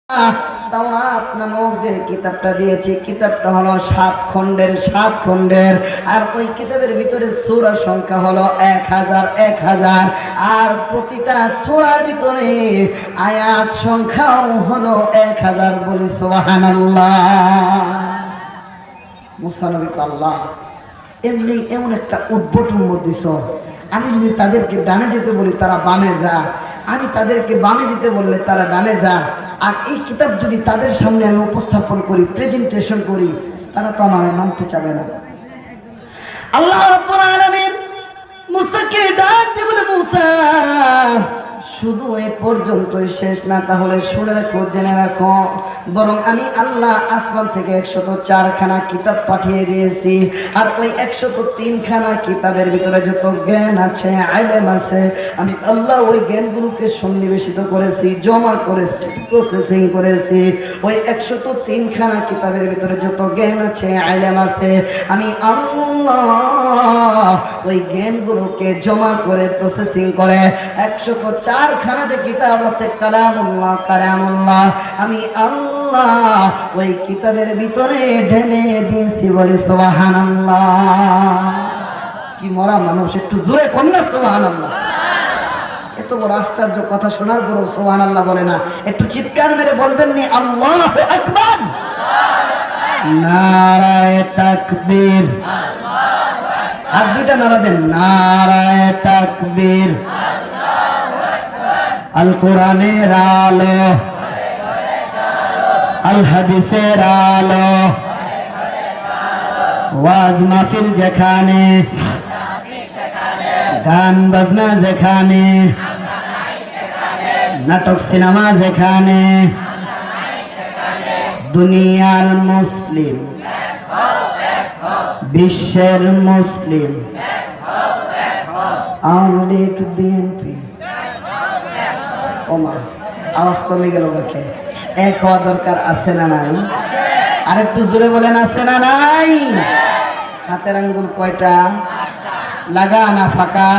তাওরাত নামক যে কিতাবটা দিয়েছি, কিতাবটা হলো 7 খণ্ডের, আর ওই কিতাবের ভিতরে সূরা সংখ্যা হলো 1000 আর প্রতিটা সূরার ভিতরে আয়াত সংখ্যাও হলো 1000। বলি সুবহানাল্লাহ। মুসা নবীকে আল্লাহ এমন একটা উদ্ভটন দিছ, আমি যদি তাদেরকে ডানে যেতে বলি তারা বামে যা, আমি তাদেরকে বামে যেতে বললে তারা ডানে যা, আর এই কিতাব যদি তাদের সামনে আমি উপস্থাপন করি, প্রেজেন্টেশন করি, তারা তো আমার মানতে চাবে না। আল্লাহ রাব্বুল আলামিন মুসাকে ডাক দিয়ে বলে, মুসা শুধু এই পর্যন্তই শেষ না, তাহলে শুনে রাখো, জেনে রাখো, বরং আমি আল্লাহ আসমান থেকে 104 খানা কিতাব পাঠিয়ে দিয়েছি, আর ওই 103 খানা কিতাবের ভিতরে যত জ্ঞান আছে, ইলম আছে, আমি আল্লাহ ওই জ্ঞানগুলোকে সন্নিবেশিত করেছি, জমা করেছি, প্রসেসিং করেছি। ওই 103 খানা কিতাবের ভিতরে যত জ্ঞান আছে, ইলম আছে, আমি আল্লাহ ওই জ্ঞানগুলোকে জমা করে প্রসেসিং করে 104 খানা যে কিতাব আছে কালামুল্লাহ, আমি আল্লাহ ওই কিতাবের ভিতরে ঢেলে দিয়েছি। বলি সুবহানাল্লাহ। কি মরা মানুষ, একটু জোরে কন্যা সুবহানাল্লাহ। এত বড় আশ্চর্য কথা শোনার পরও সুবহানাল্লাহ বলে না, একটু চিৎকার মেরে বলবেন নি আল্লাহু আকবার, নারায়ে তাকবীর, হাত দুইটা নারা দেন, নারায়ে তাকবীর। আল কোরআনের আলো, আল হাদিসের আলো, ওয়াজ মাহফিল যেখানে, গান বাজনা যেখানে, নাটক সিনেমা যেখানে, দুনিয়ার মুসলিম, বিশ্বের মুসলিম, আওয়ামী লীগ, বিএনপি, ওমা আওয়াজ কমে গেল কাকে, এক হওয়া দরকার আছে না নাই? আরেকটু জোরে বলেন, আছে না নাই? হাতের আঙ্গুল কয়টা? লাগা না ফাঁকা?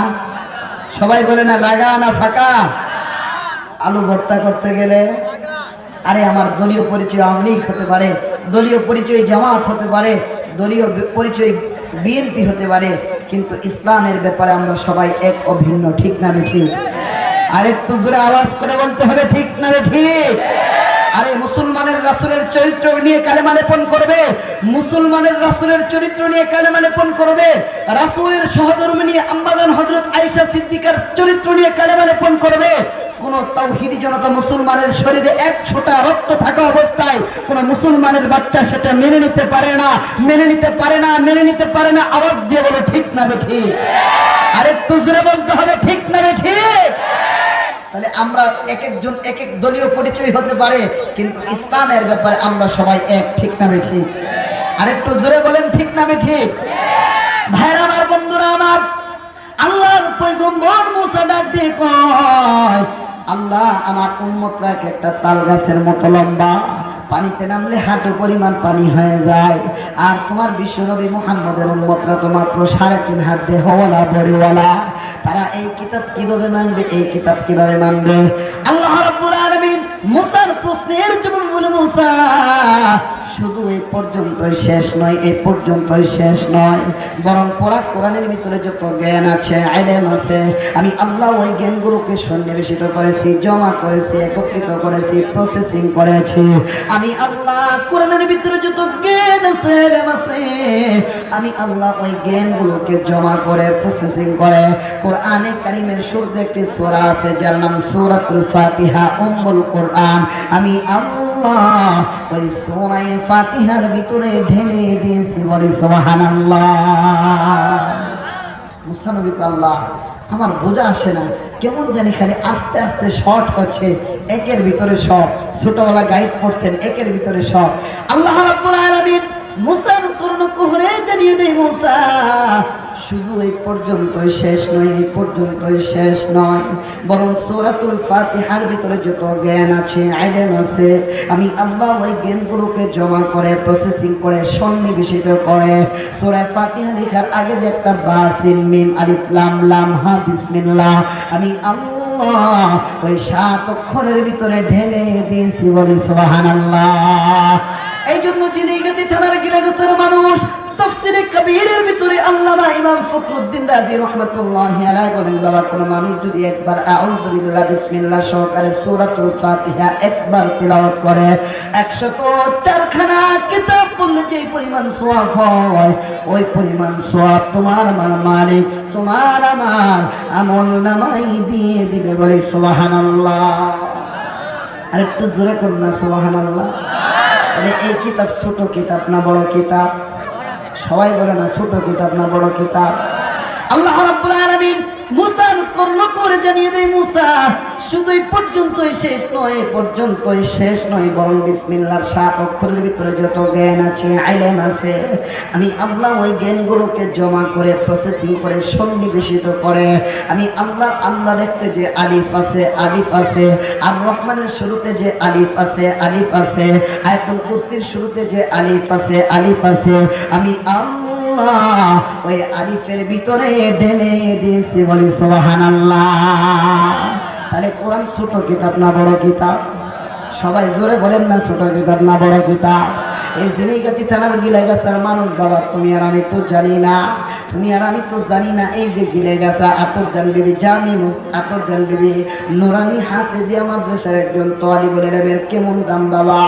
সবাই বলে না, লাগা না ফাঁকা? আলু ভর্তা করতে গেলে, আরে আমার দলীয় পরিচয় আওয়ামী লীগ হতে পারে, দলীয় পরিচয় জামাত হতে পারে, দলীয় পরিচয় বিএনপি হতে পারে, কিন্তু ইসলামের ব্যাপারে আমরা সবাই এক অভিন্ন। ঠিক না ঠিক? আরেকটু জোরে আওয়াজ করে বলতে হবে, ঠিক না ঠিক? আরে মুসলমানের রাসূলের চরিত্র নিয়ে কালেমা লেপন করবে, মুসলমানের রাসূলের চরিত্র নিয়ে কালেমা লেপন করবে, রাসূলের সহধর্মী নিয়ে আম্মাজান হযরত আয়েশা সিদ্দিকার চরিত্র নিয়ে কালেমা লেপন করবে। কোন তাওহীদি জনতা মুসলমানের শরীরে 1 ফোঁটা রক্ত থাকা অবস্থায় কোন মুসলমানের বাচ্চা সেটা মেনে নিতে পারে না, মেনে নিতে পারে না, মেনে নিতে পারে না। আওয়াজ দিয়ে বলো, ঠিক না ঠিক? আরেকটু জোরে বলতে হবে, ঠিক না ঠিক? তাহলে আমরা এক একজন এক এক দলীয় পরিচয় হতে পারে, কিন্তু ইসলামের ব্যাপারে আমরা সবাই এক। ঠিক না ঠিক? আরেকটু জোরে বলেন, ঠিক না ঠিক? ভাইরা আমার, বন্ধুরা আমার, আল্লাহর পয়গম্বর মুসা ডাক দিয়ে কয়, আল্লাহ আমার উম্মতরা একটা তাল গাছের মতো লম্বা, পানিতে নামলে হাঁটু পরিমাণ পানি হয়ে যায়, আর তোমার বিশ্বনবী মুহাম্মদের উম্মতরা তো মাত্র 3.5 হাত দেহওয়ালা বড়িওয়ালা। তারা এই কিতাব কিভাবে মানবে? এই কিতাব কিভাবে মানবে? আল্লাহ রাব্বুল আলামিন মুসার প্রশ্নের জবাবে বলে, মুসা শুধু এই পর্যন্তই শেষ নয়, এই পর্যন্তই শেষ নয়, বরং কোরআনের ভিতরে যত জ্ঞান আছে, ইলম আছে, আমি আল্লাহ ওই জ্ঞানগুলোকে সন্নিবেশিত করেছি, জমা করেছি, একত্রিত করেছি, প্রসেসিং করেছি। আমি আল্লাহ কোরআনের ভিতরে যত জ্ঞান আছে, ইলম আছে, আমি আল্লাহ ওই জ্ঞানগুলোকে জমা করে প্রসেসিং করে কোরআনে কারীমের শুরুতে একটি সূরা আছে যার নাম সূরাতুল ফাতিহা, উম্মুল কোরআন। আমি আল্লাহ ওই সূরা ফাতিহার ভিতরে ঢেলে দিয়েছি। বলি সুবহানাল্লাহ। মুসা নবী আল্লাহ আমার বোঝা আসে না, কেমন জানি খালি আস্তে আস্তে শর্ট হচ্ছে, একের ভিতরে সব। ছোটবেলা গাইড করছেন, একের ভিতরে সব। আল্লাহ রাব্বুল আলামিন মুসার কর্ণকুহরে জানিয়ে দেয়, মুসা শুধু এই পর্যন্তই শেষ নয়, এই পর্যন্তই শেষ নয়, বরং সূরাতুল ফাতিহার ভিতরে যত জ্ঞান আছে, ইলম আছে, আমি আল্লাহ ওই জ্ঞানগুলোকে জমা করে, প্রসেসিং করে, সন্নিবেশিত করে সূরা ফাতিহা লেখার আগে যে একটা বা, সিন, মিম, আলিফ, লাম, হা, বিসমিল্লাহ, আমি আল্লাহ আল্লাহ ওই 7 অক্ষরের ভিতরে ঢেলে দিয়েছি, বলি সুবহানাল্লাহ। এই জন্য জিনেগাতি থানার গিলাগাছার মানুষ তাফসীরে কবীরের ভিতরে আল্লামা ইমাম ফখরুদ্দিন রাজি রাহমাতুল্লাহি আলাইহি বলেন, বাবা কোন মানুষ যদি একবার আউযু বিল্লাহ বিসমিল্লাহ সহকারে সূরাতুল ফাতিহা একবার তিলাওয়াত করে 104 খানা কিতাব পড়লে যে পরিমাণ সওয়াব হয়, ওই পরিমাণ সওয়াব তোমার আমার মালিক তোমার আমার আমলনামায় দিয়ে দিবে, বলে সুবহানাল্লাহ। আর একটু জোরে করুন না সুবহানাল্লাহ। তাহলে এই কিতাব ছোট কিতাব না বড় কিতাব? সবাই বলে না ছোট কিতাব না বড় কিতাব? আল্লাহ রাব্বুল আলামিন মুসার কর্ণ করে জানিয়ে দেয়, মুসা শুধু এই পর্যন্তই শেষ নয়, পর্যন্তই শেষ নয়, বরং বিসমিল্লাহর 7 অক্ষরের ভিতরে যত জ্ঞান আছে, ইলম আছে, আমি আল্লাহ ওই জ্ঞানগুলোকে জমা করে প্রসেসিং করে সন্নিবেশিত করে আমি আল্লাহ দেখতে যে আলিফ আছে, আলিফ আছে, আর রহমানের শুরুতে যে আলিফ আছে, আলিফ আছে, আয়াতুল কুরসির শুরুতে যে আলিফ আছে, আলিফ আছে, আমি আল্লাহ ওই আলিফের ভিতরে ঢেলে দিয়েছি, বলি সুবহানাল্লাহ। তাহলে কোরআন ছোট কিতাব না বড় কিতাব? সবাই জোরে বলেন না ছোট কিতাব না বড় কিতাব? এই জিনেগাতি থানার গিলাগাছার মানুষ, বাবা তুমি আর আমি তো জানি না, তুমি আর আমি তো জানি না এই যে গিলেগাছা আতরজান বিবি আতরজান বিবি নুরানি হাফেজিয়া মাদ্রাসার একজন তালিবুল ইলমের কেমন দাম বাবা।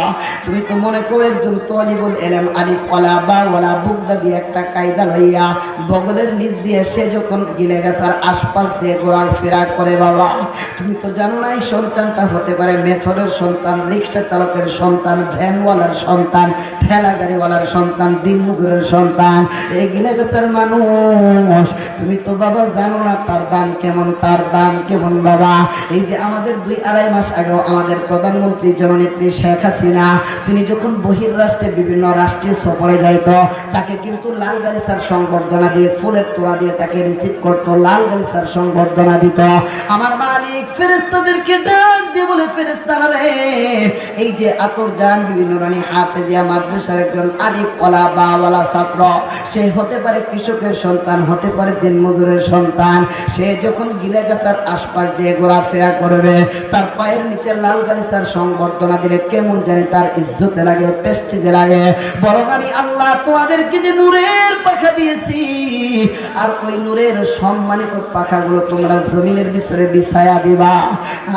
তুমি তো মনে করো একজন তালিবুল ইলম আলিফ ওয়ালা বা ওয়ালা বুগদা দিয়ে একটা কায়দা লইয়া বগলের নিচ দিয়ে সে যখন গিলেগাছার আশপাশ দিয়ে ঘোরাফেরা করে বাবা, তুমি তো জানো না এই সন্তানটা হতে পারে মেথরের সন্তান, রিক্সা চালকের সন্তান, ভ্যানওয়ালার সন্তান, ঠেলা গাড়িওয়ালার সন্তান, দিন মজুরের সন্তান। এই গিলেগাছার মানুষ তুমি তো বাবা জানো না তার দাম কেমন, তার দাম কেমন বাবা। এই যে আমাদের 2-2.5 মাস আগেও আমাদের প্রধানমন্ত্রী জননেত্রী শেখ হাসিনা তিনি যখন বহির্রাষ্ট্রে বিভিন্ন রাষ্ট্রীয় সফরে যাইত, তাকে কিন্তু লাল গালিচার সংবর্ধনা দিয়ে ফুলের তোড়া দিয়ে তাকে রিসিভ করতো, লাল গালিচার সংবর্ধনা দিত। আমার মালিক ফেরেশতাদেরকে ডাক দিয়ে বলে, ফেরেশতারা রে, এই যে আতরজান বিভিন্ন রানী হাফেজিয়া মাদ্রাসার একজন আলিফ ওয়ালা বা ওয়ালা ছাত্র, সে হতে পারে কৃষকের সন্তান, হতে পারে দিন মজুরের সন্তান, সে যখন গিলেগাছার আশপাশ দিয়ে ঘোরাফেরা করবে, তার পায়ের নিচে লাল গালিচার সংবর্ধনা দিলে কেমন জানি তার ইজ্জতে লাগে, প্রেস্টিজে লাগে। বরং আমি আল্লাহ তোমাদেরকে যে নূরের পাখা দিয়েছি, আর ওই নূরের সম্মানিত পাখাগুলো তোমরা জমিনের ভিতরে বিছায়া দিবা।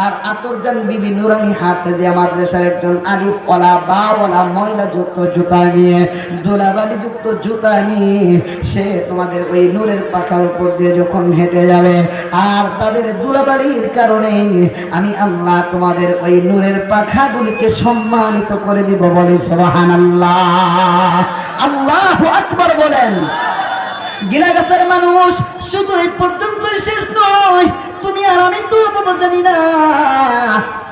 আর আতরজান বিবি নুরানি হাফেজিয়া মাদ্রাসার একজন আলিফ ওয়ালা বা ওয়ালা ময়লা যুক্ত জুতা নিয়ে, ধুলাবালি যুক্ত জুতা নিয়ে সে তোমাদের ওই নূরের পাখার উপর দিয়ে যখন হেঁটে যাবে, আর তাদের ধুলাবালির কারণে আমি আল্লাহ তোমাদের ওই নূরের পাখাগুলিকে সম্মানিত করে দিব, বলে সুবহানাল্লাহ। আল্লাহু আকবার বলেন। গিলাগাছার মানুষ শুধু এই পর্যন্তই শেষ নয়, তুমি আর আমি তো বাবা জানি না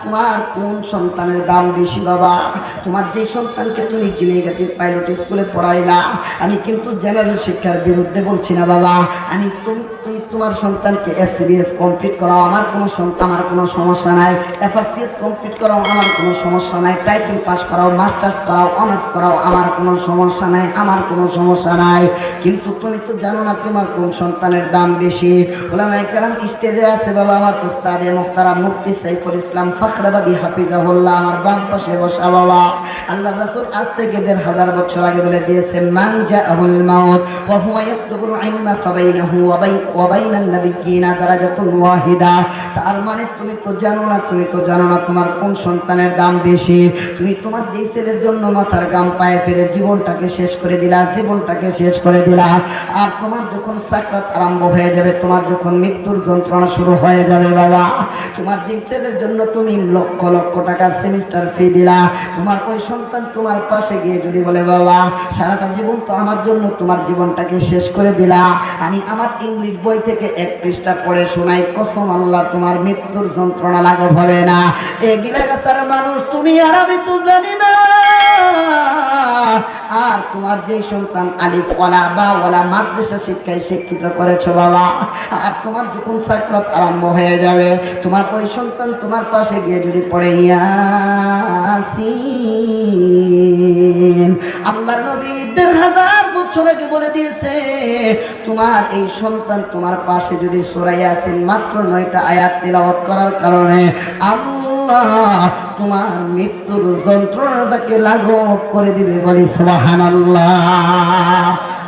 তোমার কোন সন্তানের দাম বেশি বাবা। তোমার যে সন্তানকে তুমি জিনেগাতির পাইলট স্কুলে পড়াইলা, আমি কিন্তু জেনারেল শিক্ষার বিরুদ্ধে বলছি না বাবা, আমি তুমি তোমার সন্তানকে FCBS কমপ্লিট করাও, আমার কোনো সমস্যা নাই, FRCS কমপ্লিট করাও, আমার কোনো সমস্যা নাই, টাইটেল পাস করাও, মাস্টার্স করাও, অনার্স করাও, আমার কোনো সমস্যা নাই, আমার কোনো সমস্যা নাই। কিন্তু তুমি তো জানো না তোমার কোন সন্তানের দাম বেশি। উলামায়ে কেরাম স্টেজে আছে বাবা, আমার উস্তাদে মুহতারাম মুফতি সাইফুল ইসলাম ফখরাবাদী হাফিজাহুল্লাহ আমার বাম পাশে বসা বাবা। আল্লাহর রাসূল আজ থেকে 1500 বছর আগে বলে দিয়েছেন, মান জাআহুল মাউত ওয়া হুয়া ইয়াতলুবুল ইলমা ফাবাইনাহু ওয়া বাইনান নাবিয়্যিনা দারাজাতুন ওয়াহিদা। তার মানে তুমি তো জানো না তোমার কোন সন্তানের দাম বেশি। তুমি তোমার যেই ছেলের জন্য মাথার গাম পায়ে ফেলে জীবনটাকে শেষ করে দিলা, আর তোমার যখন সাকরাত আরম্ভ হয়ে যাবে, তোমার যখন মৃত্যুর যন্ত্রণা শুরু হয়ে যাবে বাবা, তোমার যেই ছেলের জন্য তুমি লক্ষ লক্ষ টাকা সেমিস্টার ফি দিলা, তোমার ওই সন্তান তোমার পাশে গিয়ে যদি বলে, বাবা সারাটা জীবন তো আমার জন্য তোমার জীবনটাকে শেষ করে দিলা, আমি আমার ইংলিশ বই থেকে 1 পৃষ্ঠা পড়ে শোনাই, কসম আল্লাহ তোমার মৃত্যুর যন্ত্রণা লাঘব হবে না। এই গিলাগাছার মানুষ তুমি আর আমি তো জানি না। আর তোমার যে সন্তান আলিফ ওয়ালা বা ওয়ালা মাদ্রাসা শিক্ষায় শিক্ষিত করেছো বাবা, আর তোমার যখন সাকরাত আরম্ভ হয়ে যাবে, তোমার ওই সন্তান তোমার পাশে গিয়ে যদি পড়ে ইয়াসিন, আল্লাহর নবী 1500 বছর বছর আগে বলে দিয়েছে, তোমার এই সন্তান তোমার পাশে যদি সূরা ইয়াসিন মাত্র 9টা আয়াত তিলাওয়াত করার কারণে আল্লাহ তোমার মৃত্যুর যন্ত্রণাটাকে লাঘব করে দিবে। বলি সুবহানাল্লাহ।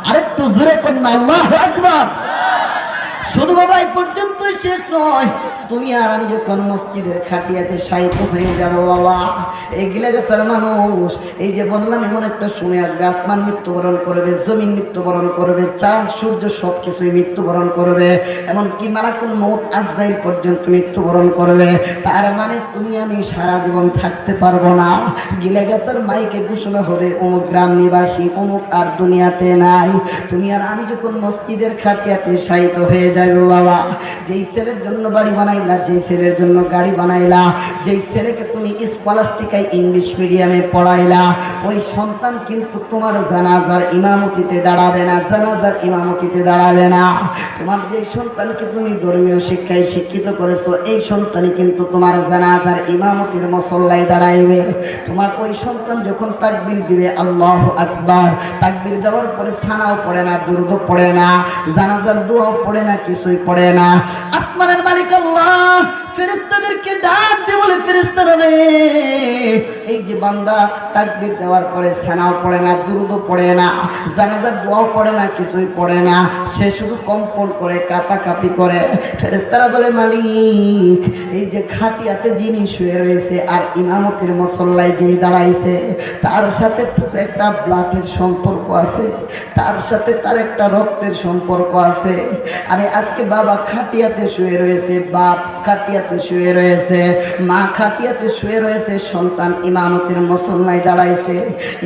আরেকটু জোরে করুন আল্লাহু আকবার। শুধু বাবা এই পর্যন্ত শেষ নয়, তুমি আর আমি যখন মসজিদের খাটিয়াতে শায়িত হয়ে যাবো বাবা, এই গিলাগাছার মানুষ, এই যে বললাম এমন একটা সময় আসবে আসমান মৃত্যুবরণ করবে, জমিন মৃত্যুবরণ করবে, চাঁদ সূর্য সব কিছুই মৃত্যুবরণ করবে, এমনকি মালাকুল মউত আজরাইল পর্যন্ত মৃত্যুবরণ করবে। তার মানে তুমি আমি সারা জীবন থাকতে পারবো না। গিলাগাছার মাইকে ঘোষণা হবে অমুক গ্রাম নিবাসী অমুক আর দুনিয়াতে নাই। তুমি আর আমি যখন মসজিদের খাটিয়াতে শায়িত হয়ে যাবো বাবা, যেই ছেলের জন্য বাড়ি বানাইলা, যেই ছেলের জন্য গাড়ি বানাইলা, যেই ছেলেকে তুমি স্কলাস্টিকায় ইংলিশ মিডিয়ামে পড়াইলা, ওই সন্তান কিন্তু তোমার জানাজার ইমামতিতে দাঁড়াবে না, জানাজার ইমামতিতে দাঁড়াবে না। তোমার যেই সন্তানকে তুমি ধর্মীয় শিক্ষায় শিক্ষিত করেছো, এই সন্তানই কিন্তু তোমার জানাজার ইমামতির মুসল্লায় দাঁড়াইবে। তোমার ওই সন্তান যখন তাকবীর দিবে আল্লাহু আকবার, তাকবীর দেওয়ার পরে সানাও পড়ে না, দুরূদ পড়ে না, জানাজার দোয়াও পড়ে না, কিছুই পড়ে না। আসমানের মালিক আল্লাহ ফেরেশতাদেরকে ডাক দিয়ে বলে, ফেরেশতারা রে, এই যে বান্দা তাকবীর দেওয়ার পরে সানাও পড়ে না, দুরূদও পড়ে না, জানাজার দোয়াও পড়ে না, কিছুই পড়ে না, সে শুধু কম্পন করে, কাঁপাকাঁপি করে। ফেরেশতারা বলে, মালিক এই যে খাটিয়াতে যিনি শুয়ে রয়েছে আর ইমামতির মুসল্লায় যিনি দাঁড়াইছে, তার সাথে একটা ব্লাডের সম্পর্ক আছে, তার সাথে তার একটা রক্তের সম্পর্ক আছে। আরে আজকে বাবা খাটিয়াতে শুয়ে রয়েছে, বাপ খাটিয়াতে শুয়ে রয়েছে, মা খাটিয়াতে শুয়ে রয়েছে, সন্তান ইমামতির মুসল্লায় দাঁড়াইছে।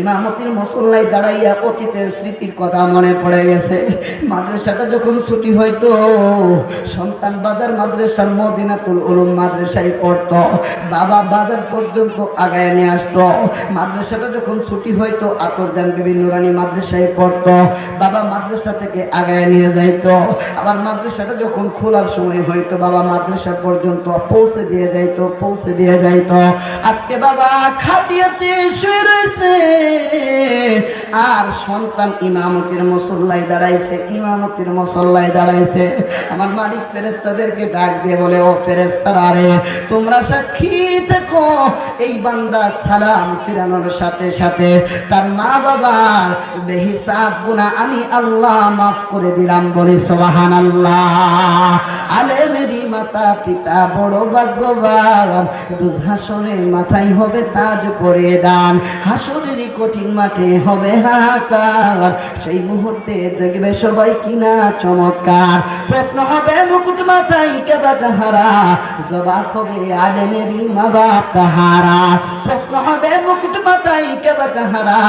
ইমামতির মুসল্লায় দাঁড়াইয়া অতীতের স্মৃতির কথা মনে পড়ে গেছে। মাদ্রাসাটা যখন ছুটি হইতো, সন্তান বাজার মাদ্রাসা মদিনাতুল উলুম মাদ্রাসায় পড়তো, বাবা বাজার পর্যন্ত আগায় নিয়ে আসতো। মাদ্রাসাটা যখন ছুটি হইতো, আতরজান বিভিন্ন রানী মাদ্রাসায় পড়তো, বাবা মাদ্রাসা থেকে আগায় নিয়ে যাইতো। আবার মাদ্রাসাটা যখন খোলার সময় হইতো, বাবা মাদ্রাসা পর্যন্ত পৌঁছে দিয়ে যাইতো, পৌঁছে দিয়ে যাইতো। আজকে বাবা খাটিয়াতে শুয়ে রয়েছে আর সন্তান ইমামতির মুসল্লায় দাঁড়াইছে, ইমামতির মুসল্লায় দাঁড়াইছে। আমার মালিক ফেরেশতাদেরকে ডাক দিয়ে বলে, ও ফেরেশতারা রে, তোমরা সাক্ষী থেকো, এই বান্দা সালাম ফিরানোর সাথে সাথে তার মা বাবার বেহিসাব গুনাহ আমি আল্লাহ মাফ করে দিলাম। বলি সুবহানাল্লাহ। আলেমেরই মাতা পিতা বড় ভাগ্যবান, রোজ হাসরে মাথায় হবে তাজ পরে দান, হাসরেরই কঠিন মাঠে হবে হাহাকার, সেই মুহূর্তে দেখবে সবাই কিনা চমৎকার। প্রশ্ন হবে মুকুট মাথায় কে বা কাহারা, জবাব হবে আলেমেরই মা বাপ তাহারা। প্রশ্ন হবে মুকুট মাথায় কে বা কাহারা,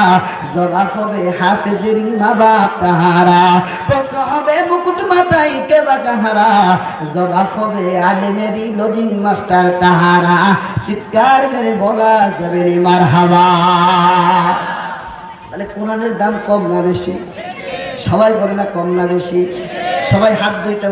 জবাব হবে হাফেজেরই মা বাপ তাহারা। প্রশ্ন হবে মুকুট মাথায় কে বা কাহারা, জবাব হবে আলেমেরই লজিং মাস্টার তাহারা। চিৎকার মেরে বলা যাবে মারহাবা। তাহলে কোরআনের দাম কম না বেশি? সবাই বলে না কম না বেশি? সবাই হাত দুইটা